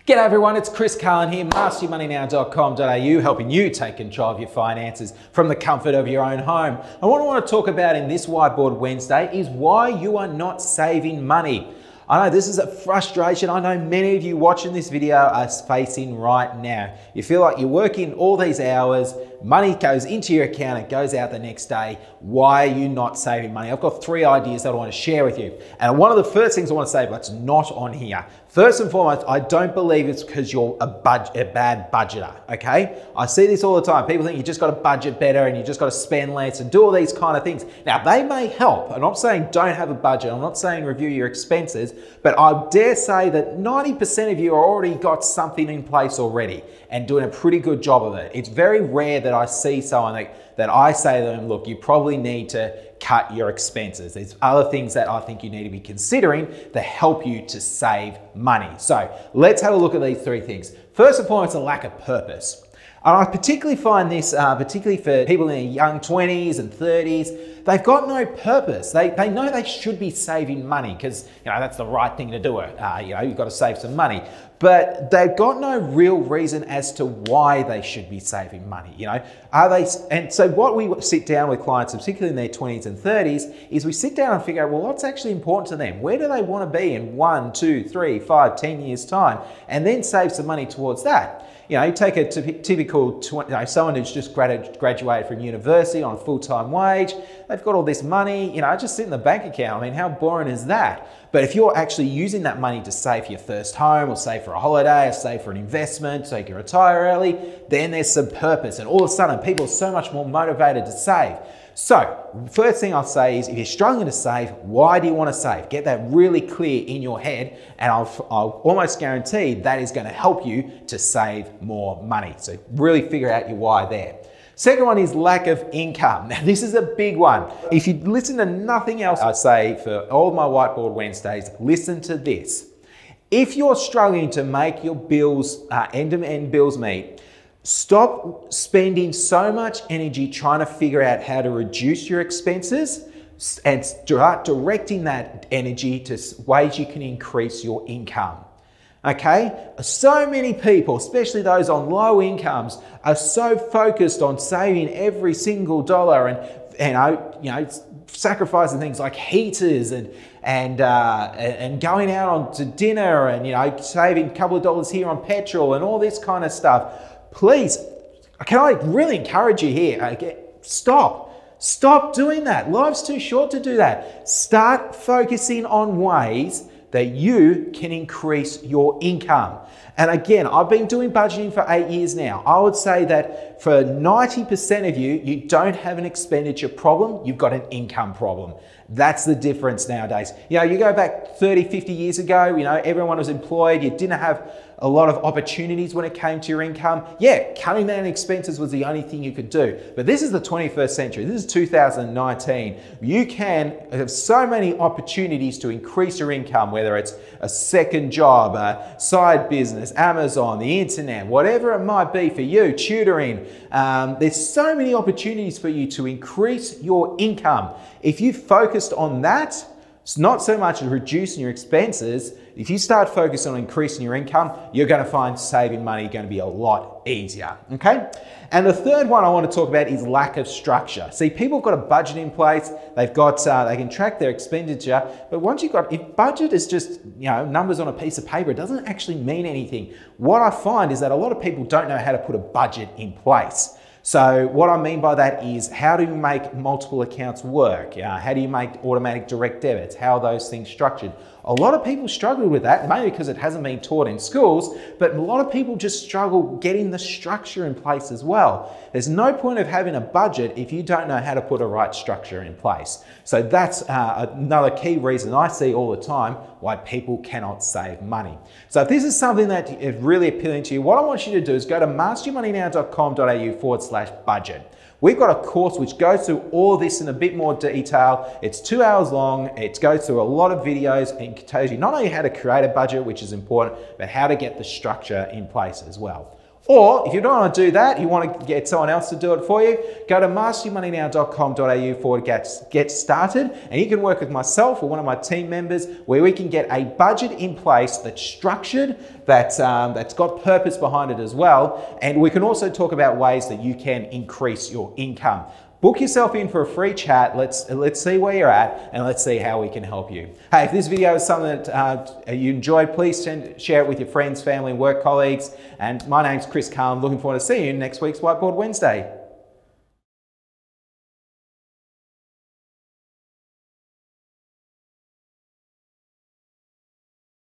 G'day everyone, it's Chris Carlin here, masteryourmoneynow.com.au, helping you take control of your finances from the comfort of your own home. And what I want to talk about in this Whiteboard Wednesday is why you are not saving money. I know this is a frustration I know many of you watching this video are facing right now. You feel like you're working all these hours, money goes into your account, it goes out the next day. Why are you not saving money? I've got 3 ideas that I want to share with you. And one of the first things I want to say that's not on here. First and foremost, I don't believe it's because you're a bad budgeter, okay? I see this all the time. People think you just got to budget better and you just got to spend less and do all these kind of things. Now, they may help. I'm not saying don't have a budget. I'm not saying review your expenses, but I dare say that 90% of you already got something in place already and doing a pretty good job of it. It's very rare that I see someone that I say to them, look, you probably need to cut your expenses. There's other things that I think you need to be considering to help you to save money. So let's have a look at these 3 things. First and foremost, a lack of purpose. And I particularly find this, particularly for people in their young 20s and 30s, they've got no purpose. They know they should be saving money because that's the right thing to do. You've got to save some money. But they've got no real reason as to why they should be saving money. Are they? And so what we sit down with clients, particularly in their 20s and 30s, is we sit down and figure out, well, what's actually important to them? Where do they want to be in 1, 2, 3, 5, 10 years time? And then save some money towards that. You take a typical, someone who's just graduated from university on a full-time wage, they've got all this money, just sit in the bank account. I mean, how boring is that? But if you're actually using that money to save for your first home or save for a holiday or save for an investment so you can retire early, then there's some purpose. And all of a sudden, people are so much more motivated to save. So, first thing I'll say is if you're struggling to save, why do you want to save? Get that really clear in your head, and I'll almost guarantee that is going to help you to save more money. So really figure out your why there. Second one is lack of income. Now this is a big one. If you listen to nothing else I say for all of my Whiteboard Wednesdays, listen to this. If you're struggling to make your bills, end-to-end bills meet, stop spending so much energy trying to figure out how to reduce your expenses and start directing that energy to ways you can increase your income. Okay? So many people, especially those on low incomes, are so focused on saving every single dollar and sacrificing things like heaters and going out on to dinner and saving a couple of dollars here on petrol and all this kind of stuff. Please, can I really encourage you here? Stop doing that. Life's too short to do that. Start focusing on ways that you can increase your income. And again, I've been doing budgeting for 8 years now. I would say that for 90% of you, you don't have an expenditure problem, you've got an income problem. That's the difference nowadays. You go back 30, 50 years ago, everyone was employed, you didn't have a lot of opportunities when it came to your income. Yeah, cutting down expenses was the only thing you could do. But this is the 21st century. This is 2019. You can have so many opportunities to increase your income, whether it's a second job, a side business, Amazon, the internet, whatever it might be for you, tutoring. There's so many opportunities for you to increase your income. If you focused on that, it's not so much reducing your expenses. If you start focusing on increasing your income, you're going to find saving money going to be a lot easier, okay? And the third one I want to talk about is lack of structure. See, people have got a budget in place. They've got, they can track their expenditure, but if budget is just, numbers on a piece of paper, it doesn't actually mean anything. What I find is that a lot of people don't know how to put a budget in place. So what I mean by that is, how do you make multiple accounts work? How do you make automatic direct debits? How are those things structured? A lot of people struggle with that, mainly because it hasn't been taught in schools, but a lot of people just struggle getting the structure in place as well. There's no point of having a budget if you don't know how to put a right structure in place. So that's another key reason I see all the time why people cannot save money. So if this is something that is really appealing to you, what I want you to do is go to masteryourmoneynow.com.au/budget. We've got a course which goes through all this in a bit more detail. It's 2 hours long. It goes through a lot of videos and tells you not only how to create a budget, which is important, but how to get the structure in place as well. Or if you don't want to do that, you want to get someone else to do it for you, go to masteryourmoneynow.com.au/get started, and you can work with myself or one of my team members where we can get a budget in place that's structured, that's got purpose behind it as well, and we can also talk about ways that you can increase your income. Book yourself in for a free chat. Let's see where you're at and let's see how we can help you. Hey, if this video is something that you enjoyed, please share it with your friends, family, and work colleagues. And my name's Chris Carlin. Looking forward to seeing you next week's Whiteboard Wednesday.